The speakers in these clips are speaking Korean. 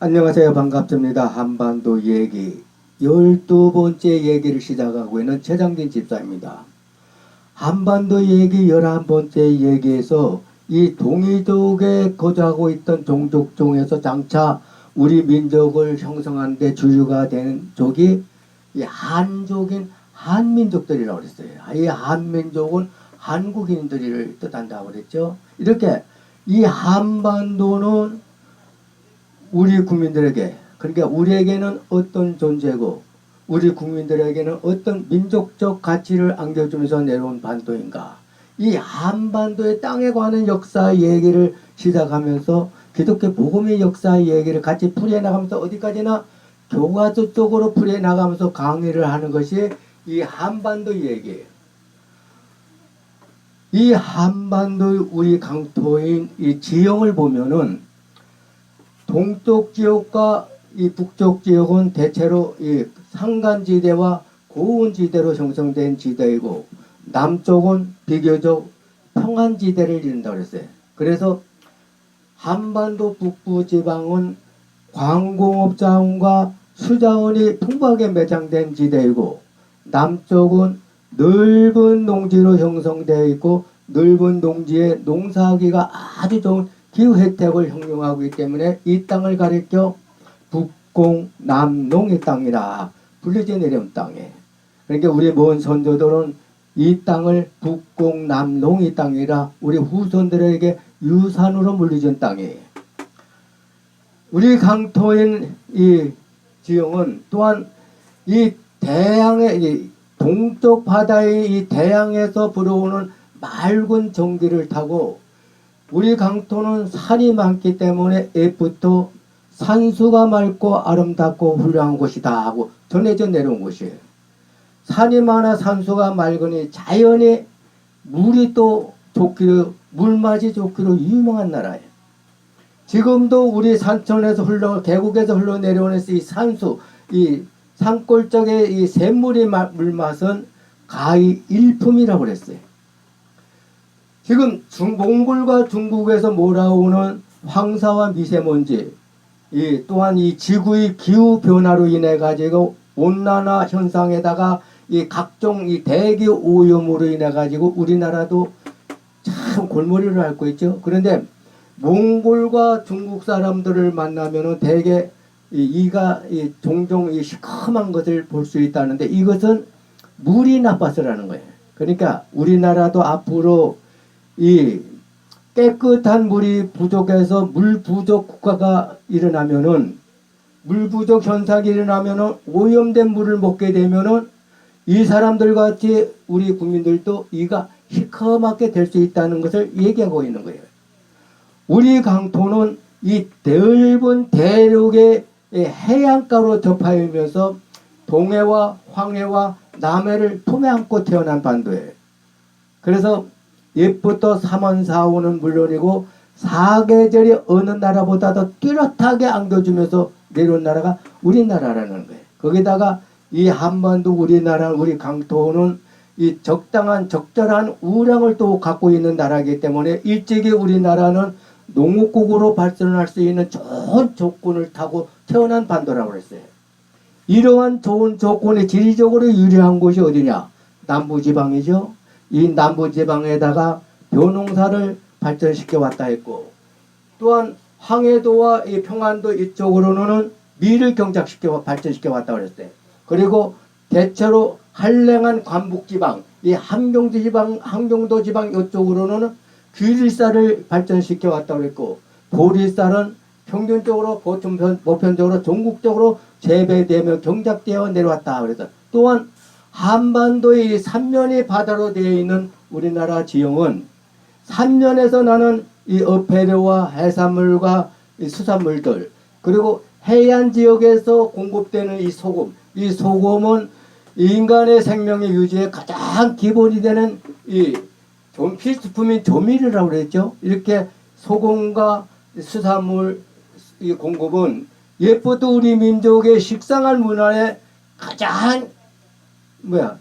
안녕하세요. 반갑습니다. 한반도 얘기 12번째 얘기를 시작하고 있는 최장진 집사입니다. 한반도 얘기 11번째 얘기에서 이 동이족에 거주하고 있던 종족 중에서 장차 우리 민족을 형성하는 데 주류가 되는 족이 이 한족인 한민족들이라고 그랬어요. 이 한민족은 한국인들을 뜻한다고 그랬죠. 이렇게 이 한반도는 우리 국민들에게, 그러니까 우리에게는 어떤 존재고 우리 국민들에게는 어떤 민족적 가치를 안겨주면서 내려온 반도인가. 이 한반도의 땅에 관한 역사 얘기를 시작하면서 기독교 복음의 역사 얘기를 같이 풀어나가면서 어디까지나 교과서 쪽으로 풀어나가면서 강의를 하는 것이 이 한반도 얘기예요. 이 한반도 우리 강토인 이 지형을 보면은 동쪽 지역과 이 북쪽 지역은 대체로 이 산간지대와 고온지대로 형성된 지대이고 남쪽은 비교적 평안지대를 이룬다고 그랬어요. 그래서 한반도 북부 지방은 광공업자원과 수자원이 풍부하게 매장된 지대이고 남쪽은 넓은 농지로 형성되어 있고 넓은 농지에 농사하기가 아주 좋은 기후 혜택을 형용하고 있기 때문에 이 땅을 가리켜 북공남농의 땅이라 불리지 내려온 땅에. 그러니까 우리 먼 선조들은 이 땅을 북공남농의 땅이라 우리 후손들에게 유산으로 물려준 땅이에요. 우리 강토인 이 지형은 또한 이 대양의 이 동쪽 바다의 이 대양에서 불어오는 맑은 전기를 타고 우리 강토는 산이 많기 때문에 옛부터 산수가 맑고 아름답고 훌륭한 곳이다 하고 전해져 내려온 곳이에요. 산이 많아 산수가 맑으니 자연이 물이 또 좋기로 물맛이 좋기로 유명한 나라예요. 지금도 우리 산천에서 계곡에서 흘러내려오는 이 산수, 이 산골짜기의 이 샘물의 물맛은 가히 일품이라고 그랬어요. 지금 몽골과 중국에서 몰아오는 황사와 미세먼지, 또한 이 지구의 기후 변화로 인해 가지고 온난화 현상에다가 이 각종 이 대기 오염으로 인해 가지고 우리나라도 참 골머리를 앓고 있죠. 그런데 몽골과 중국 사람들을 만나면은 대개 이가 종종 이 시커먼 것을 볼 수 있다는데 이것은 물이 나빠서라는 거예요. 그러니까 우리나라도 앞으로 이 깨끗한 물이 부족해서 물 부족 국가가 일어나면은 물 부족 현상이 일어나면은 오염된 물을 먹게 되면은 이 사람들 같이 우리 국민들도 이가 시커멓게 될 수 있다는 것을 얘기하고 있는 거예요. 우리 강토는 이 넓은 대륙의 해안가로 접하이면서 동해와 황해와 남해를 품에 안고 태어난 반도예요. 그래서 옛부터 삼원사오는 물론이고 사계절이 어느 나라보다도 뚜렷하게 안겨주면서 내려온 나라가 우리나라라는 거예요. 거기다가 이 한반도 우리나라 우리 강토는 이 적절한 우량을 또 갖고 있는 나라이기 때문에 일찍이 우리나라는 농업국으로 발전할 수 있는 좋은 조건을 타고 태어난 반도라고 그랬어요. 이러한 좋은 조건이 지리적으로 유리한 곳이 어디냐? 남부지방이죠. 이 남부지방에다가 벼농사를 발전시켜 왔다 했고 또한 황해도와 이 평안도 이쪽으로는 밀을 발전시켜 왔다 그랬어요. 그리고 대체로 한랭한 관북지방, 이 함경도 지방 이쪽으로는 귀리쌀을 발전시켜 왔다 그랬고 보리쌀은 평균적으로 보편적으로 전국적으로 재배되며 경작되어 내려왔다 그랬다. 또한 한반도의 삼면이 바다로 되어 있는 우리나라 지형은 삼면에서 나는 이 어패류와 해산물과 이 수산물들 그리고 해안 지역에서 공급되는 이 소금은 인간의 생명의 유지에 가장 기본이 되는 이 필수품인 조미료라고 그랬죠. 이렇게 소금과 수산물 이 공급은 옛부터 우리 민족의 식상한 문화에 가장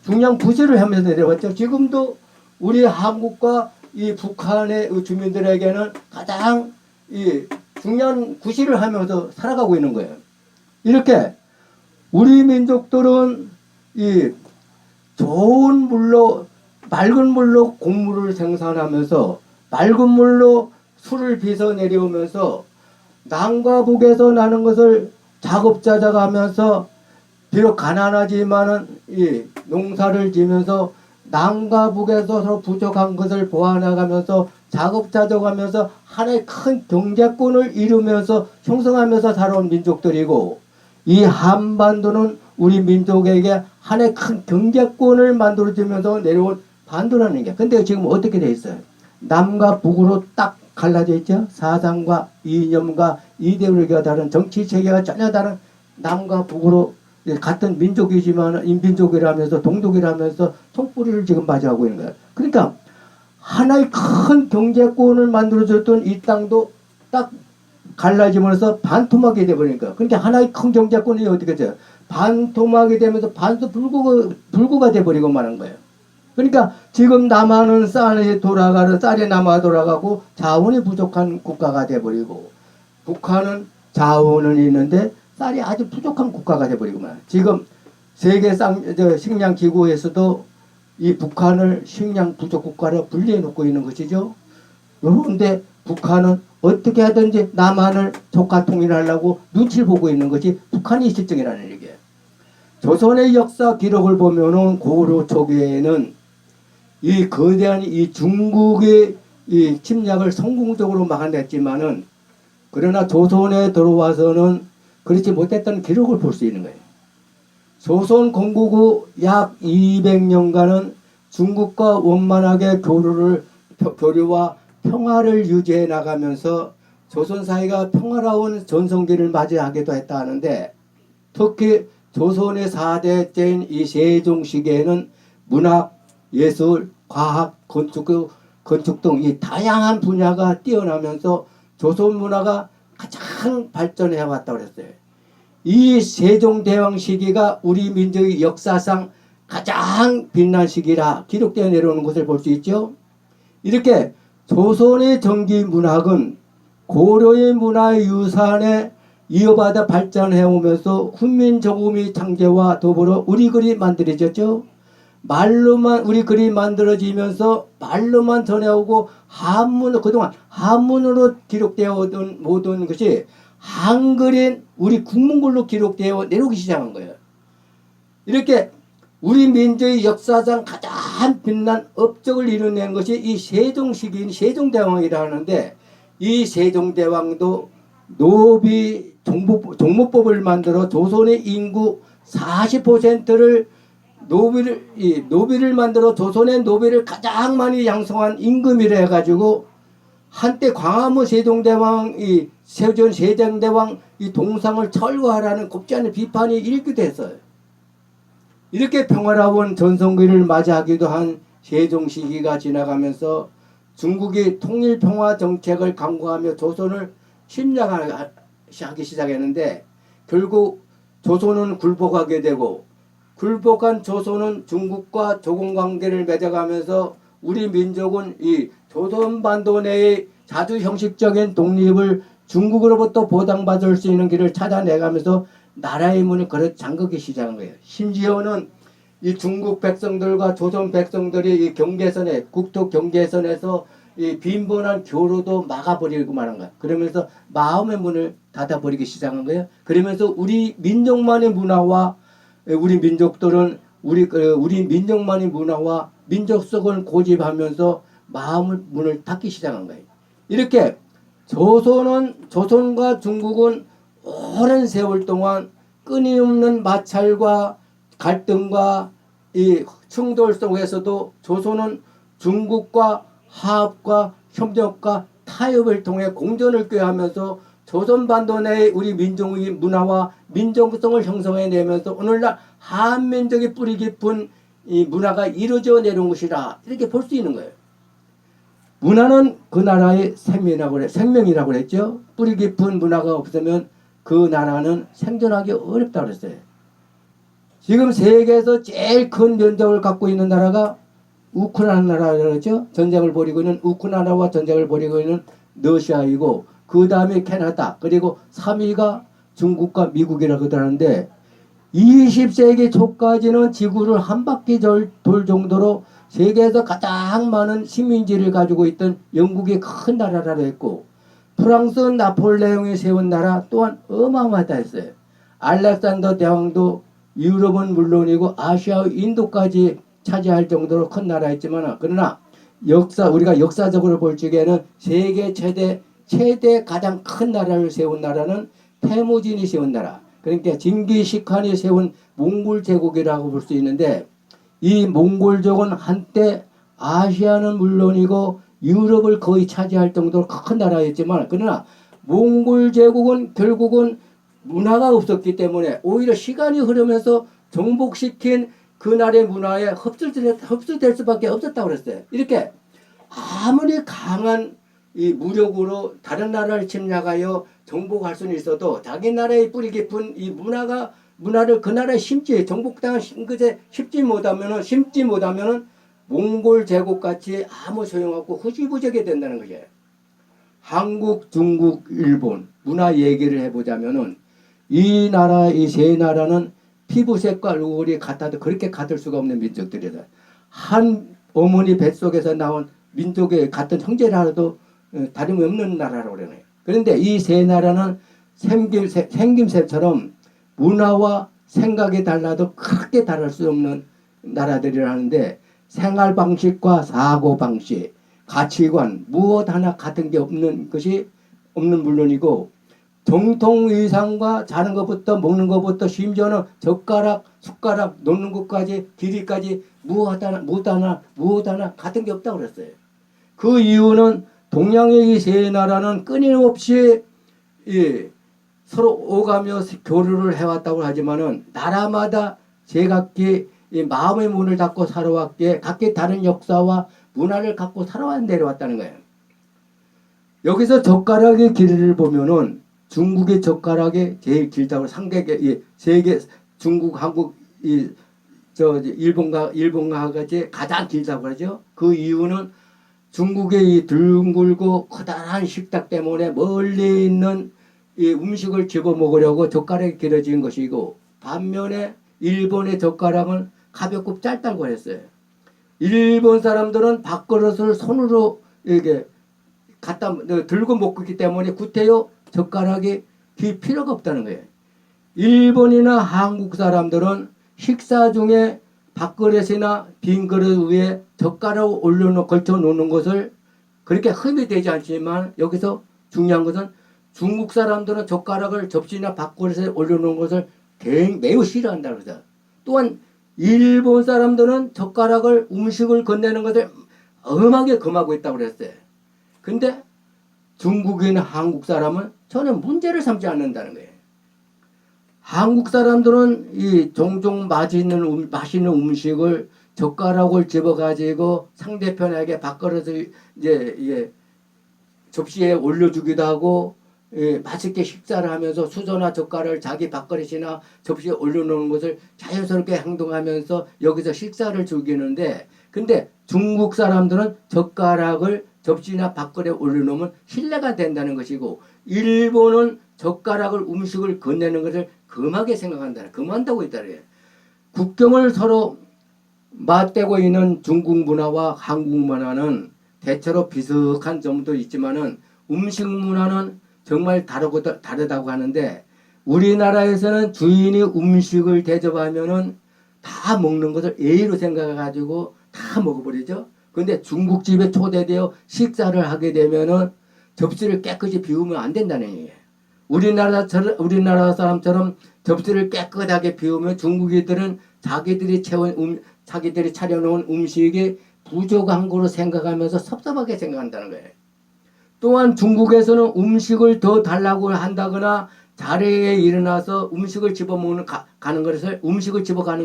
중요한 부지를 하면서 내려왔죠. 지금도 우리 한국과 이 북한의 주민들에게는 가장 이 중요한 구실을 하면서 살아가고 있는 거예요. 이렇게 우리 민족들은 이 좋은 물로 맑은 물로 곡물을 생산하면서 맑은 물로 술을 빚어 내려오면서 남과 북에서 나는 것을 작업자작하면서 비록 가난하지만은 이 농사를 지면서 남과 북에서 서로 부족한 것을 보완해가면서 작업자족하면서 하나의 큰 경제권을 이루면서 형성하면서 살아온 민족들이고, 이 한반도는 우리 민족에게 하나의 큰 경제권을 만들어주면서 내려온 반도라는 게. 근데 지금 어떻게 돼 있어요? 남과 북으로 딱 갈라져 있죠. 사상과 이념과 이데올로기가 다른, 정치 체계가 전혀 다른 남과 북으로 같은 민족이지만 인민족이라면서 동족이라면서 총뿌리를 지금 맞이하고 있는 거예요. 그러니까 하나의 큰 경제권을 만들어줬던 이 땅도 딱 갈라지면서 반토막이 돼버리니까. 그러니까 하나의 큰 경제권이 어떻게 돼요? 반토막이 되면서 반도 불구가 돼버리고 마는 거예요. 그러니까 지금 남한은 쌀이 남아 돌아가고 자원이 부족한 국가가 돼버리고, 북한은 자원은 있는데 쌀이 아주 부족한 국가가 돼버리고 말이에요. 지금 세계 식량 기구에서도 이 북한을 식량 부족 국가로 분리해 놓고 있는 것이죠. 그런데 북한은 어떻게 하든지 남한을 조카 통일하려고 눈치를 보고 있는 것이 북한이 실정이라는 얘기예요. 조선의 역사 기록을 보면은 고려 초기에는 이 거대한 이 중국의 이 침략을 성공적으로 막아냈지만은, 그러나 조선에 들어와서는 그렇지 못했던 기록을 볼 수 있는 거예요. 조선 건국 후 약 200년간은 중국과 원만하게 교류와 평화를 유지해 나가면서 조선 사회가 평화로운 전성기를 맞이하기도 했다 하는데, 특히 조선의 4대째인 이 세종 시기에는 문학, 예술, 과학, 건축 등 이 다양한 분야가 뛰어나면서 조선 문화가 가장 발전해 왔다고 그랬어요. 이 세종대왕 시기가 우리 민족의 역사상 가장 빛난 시기라 기록되어 내려오는 것을 볼 수 있죠. 이렇게 조선의 정기 문학은 고려의 문화의 유산에 이어받아 발전해 오면서 훈민정음의 창제와 더불어 우리 글이 만들어졌죠. 말로만 우리 글이 만들어지면서 말로만 전해오고 그동안 한문으로 기록되어 오던 모든 것이 한글인 우리 국문글로 기록되어 내려오기 시작한 거예요. 이렇게 우리 민족의 역사상 가장 빛난 업적을 이뤄낸 것이 이 세종 시기인 세종대왕이라 하는데, 이 세종대왕도 노비 종목법을 만들어 조선의 인구 40%를 노비를 만들어 조선의 노비를 가장 많이 양성한 임금이라 해가지고 한때 광화문 세종대왕 이 세종대왕 이 동상을 철거하라는 곱지 않은 비판이 일기도 했어요. 이렇게 평화로운 전성기를 맞이하기도 한 세종 시기가 지나가면서 중국이 통일평화 정책을 강구하며 조선을 침략하기 시작했는데, 결국 조선은 굴복하게 되고, 굴복한 조선은 중국과 조공관계를 맺어가면서 우리 민족은 이 조선반도 내의 자주 형식적인 독립을 중국으로부터 보장받을 수 있는 길을 찾아내가면서 나라의 문을 걸어 잠그기 시작한 거예요. 심지어는 이 중국 백성들과 조선 백성들이 이 경계선에, 국토 경계선에서 이 빈번한 교류도 막아버리고 마는 거야. 그러면서 마음의 문을 닫아버리기 시작한 거예요. 그러면서 우리 민족만의 문화와 우리 민족들은 우리 민족만의 문화와 민족성을 고집하면서 마음을 문을 닫기 시작한 거예요. 이렇게 조선과 중국은 오랜 세월 동안 끊임없는 마찰과 갈등과 이 충돌 속에서도 조선은 중국과 화합과 협력과 타협을 통해 공존을 꾀하면서 조선반도 내의 우리 민족의 문화와 민족성을 형성해내면서 오늘날 한민족의 뿌리 깊은 이 문화가 이루어져 내려온 것이라 이렇게 볼 수 있는 거예요. 문화는 그 나라의 생명이라고 그랬죠. 뿌리 깊은 문화가 없으면 그 나라는 생존하기 어렵다고 그랬어요. 지금 세계에서 제일 큰 면적을 갖고 있는 나라가 우크라이나 나라죠. 전쟁을 벌이고 있는 우크라이나와 전쟁을 벌이고 있는 러시아이고, 그 다음에 캐나다, 그리고 3위가 중국과 미국이라고 그러는데 20세기 초까지는 지구를 한 바퀴 돌 정도로 세계에서 가장 많은 식민지를 가지고 있던 영국이 큰 나라라 했고, 프랑스 나폴레옹이 세운 나라 또한 어마어마하다 했어요. 알렉산더 대왕도 유럽은 물론이고 아시아 인도까지 차지할 정도로 큰 나라였지만, 그러나 우리가 역사적으로 볼 적에는 세계 최대 가장 큰 나라를 세운 나라는 태무진이 세운 나라, 그러니까 징기시칸이 세운 몽골 제국이라고 볼 수 있는데, 이 몽골족은 한때 아시아는 물론이고 유럽을 거의 차지할 정도로 큰 나라였지만, 그러나 몽골 제국은 결국은 문화가 없었기 때문에 오히려 시간이 흐르면서 정복시킨 그날의 문화에 흡수될 수밖에 없었다고 그랬어요. 이렇게 아무리 강한 이 무력으로 다른 나라를 침략하여 정복할 수는 있어도 자기 나라의 뿌리 깊은 이 문화를 그 나라에 정복당한 것에 심지 못하면은 몽골 제국같이 아무 소용없고 흐지부지하게 된다는 거예요. 한국, 중국, 일본 문화 얘기를 해보자면은 이 세 나라는 피부색과 얼굴이 같아도 그렇게 같을 수가 없는 민족들이다. 한 어머니 뱃속에서 나온 민족의 같은 형제라도 다름이 없는 나라라고 그러네요. 그런데 이 세 나라는 생김새처럼 문화와 생각이 달라도 크게 다를 수 없는 나라들이라는데, 생활 방식과 사고 방식, 가치관 무엇 하나 같은 게 없는 물론이고, 정통 의상과 자는 것부터 먹는 것부터 심지어는 젓가락, 숟가락 놓는 것까지 길이까지 무엇 하나 같은 게 없다고 그랬어요. 그 이유는 동양의 이 세 나라는 끊임없이 서로 오가며 교류를 해왔다고 하지만은 나라마다 제각기 마음의 문을 닫고 살아왔기에 각기 다른 역사와 문화를 갖고 내려왔다는 거예요. 여기서 젓가락의 길이를 보면은 중국의 젓가락이 제일 길다고, 세계 중국, 한국, 일본과 같이 가장 길다고 그러죠. 그 이유는 중국의 이 둥글고 커다란 식탁 때문에 멀리 있는 이 음식을 집어 먹으려고 젓가락이 길어진 것이고, 반면에 일본의 젓가락은 가볍고 짧다고 했어요. 일본 사람들은 밥그릇을 손으로 이렇게 들고 먹고 있기 때문에 구태여 젓가락이 필요가 없다는 거예요. 일본이나 한국 사람들은 식사 중에 밥그릇이나 빈 그릇 위에 젓가락을 걸쳐 놓는 것을 그렇게 흠이 되지 않지만, 여기서 중요한 것은 중국 사람들은 젓가락을 접시나 밥그릇에 올려놓은 것을 매우 싫어한다고 그러죠. 또한 일본 사람들은 음식을 건네는 것을 엄하게 금하고 있다고 그랬어요. 근데 중국인 한국 사람은 전혀 문제를 삼지 않는다는 거예요. 한국 사람들은 종종 맛있는 음식을 젓가락을 집어가지고 상대편에게 밥그릇을 접시에 올려주기도 하고, 맛있게 식사를 하면서 수저나 젓가락을 자기 밥그릇이나 접시에 올려놓는 것을 자연스럽게 행동하면서 여기서 식사를 즐기는데, 근데 중국 사람들은 젓가락을 접시나 밥그릇에 올려놓으면 실례가 된다는 것이고, 일본은 젓가락을 음식을 건네는 것을 금하게 금한다고 있다. 국경을 서로 맞대고 있는 중국 문화와 한국 문화는 대체로 비슷한 점도 있지만은 음식 문화는 정말 다르다고 하는데, 우리나라에서는 주인이 음식을 대접하면은 다 먹는 것을 예의로 생각해가지고 다 먹어버리죠. 근데 중국집에 초대되어 식사를 하게 되면은 접시를 깨끗이 비우면 안 된다는 얘기예요. 우리나라 사람처럼 접시를 깨끗하게 비우면 중국인들은 자기들이 차려놓은 음식이 부족한 거로 생각하면서 섭섭하게 생각한다는 거예요. 또한 중국에서는 음식을 더 달라고 한다거나 자리에 일어나서 음식을 가는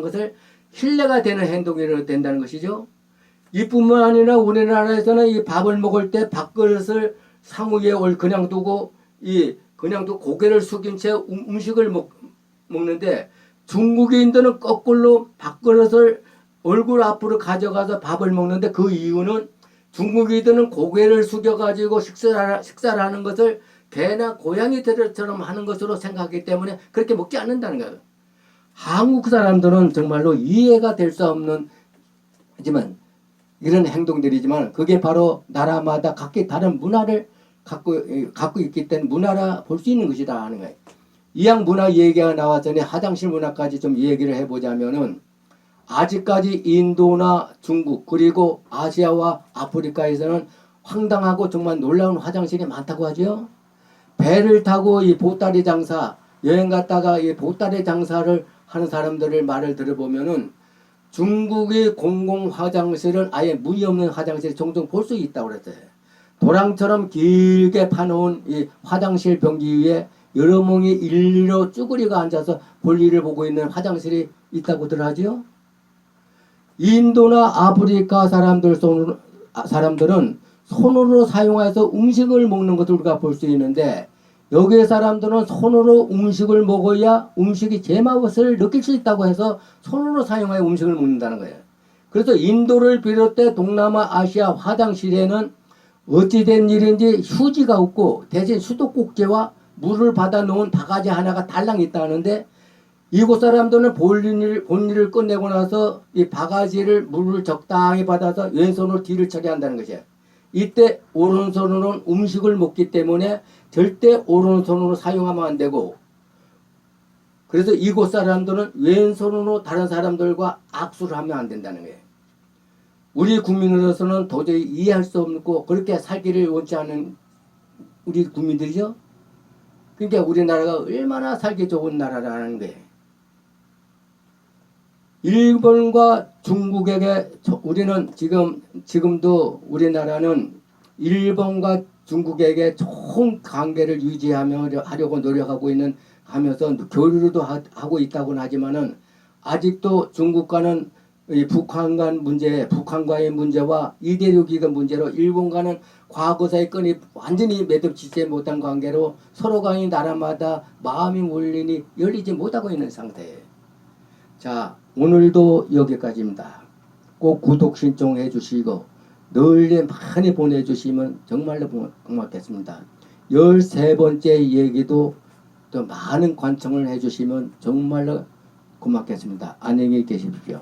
것을 신뢰가 되는 행동이 된다는 것이죠. 이뿐만 아니라 우리나라에서는 이 밥을 먹을 때 밥그릇을 상우 위에 그냥 두고 고개를 숙인 채 음식을 먹는데, 중국인들은 거꾸로 밥그릇을 얼굴 앞으로 가져가서 밥을 먹는데, 그 이유는 중국인들은 고개를 숙여가지고 식사를 하는 것을 개나 고양이들처럼 하는 것으로 생각하기 때문에 그렇게 먹지 않는다는 거예요. 한국 사람들은 정말로 이해가 될 수 없는 하지만 이런 행동들이지만 그게 바로 나라마다 각기 다른 문화를 갖고 있기 때문에 문화라 볼 수 있는 것이다 하는 거예요. 이양 문화 얘기가 나왔더니 화장실 문화까지 좀 얘기를 해보자면은 아직까지 인도나 중국 그리고 아시아와 아프리카에서는 황당하고 정말 놀라운 화장실이 많다고 하죠. 배를 타고 이 보따리 장사 여행 갔다가 이 보따리 장사를 하는 사람들을 말을 들어보면은 중국의 공공 화장실은 아예 문이 없는 화장실을 종종 볼 수 있다고 그랬어요. 도랑처럼 길게 파놓은 이 화장실 변기 위에 여러 명이 일리로 쭈그리고 앉아서 볼일을 보고 있는 화장실이 있다고들 하지요. 인도나 아프리카 사람들은 손으로 사용해서 음식을 먹는 것을 우리가 볼 수 있는데 여기의 사람들은 손으로 음식을 먹어야 음식이 제맛을 느낄 수 있다고 해서 손으로 사용하여 음식을 먹는다는 거예요. 그래서 인도를 비롯해 동남아 아시아 화장실에는 어찌된 일인지 휴지가 없고 대신 수도꼭지와 물을 받아 놓은 바가지 하나가 달랑 있다는데 이곳 사람들은 본일을 끝내고 나서 이 바가지를 물을 적당히 받아서 왼손으로 뒤를 처리한다는 것이에요. 이때 오른손으로는 음식을 먹기 때문에 절대 오른손으로 사용하면 안 되고 그래서 이곳 사람들은 왼손으로 다른 사람들과 악수를 하면 안 된다는 거예요. 우리 국민으로서는 도저히 이해할 수 없고 그렇게 살기를 원치 않는 우리 국민들이죠. 그러니까 우리나라가 얼마나 살기 좋은 나라라는 거예요. 일본과 중국에게 우리는 지금도 우리나라는 일본과 중국에게 좋은 관계를 유지하려고 노력하고 하면서 교류도 하고 있다고는 하지만은 아직도 중국과는 이 북한과의 문제와 이대륙이가 문제로 일본과는 과거사의 끈이 완전히 매듭지지 못한 관계로 서로 간의 나라마다 마음이 몰리니 열리지 못하고 있는 상태예요. 자, 오늘도 여기까지입니다. 꼭 구독 신청해 주시고 널리 많이 보내주시면 정말로 고맙겠습니다. 13번째 얘기도 또 많은 관청을 해주시면 정말로 고맙겠습니다. 안녕히 계십시오.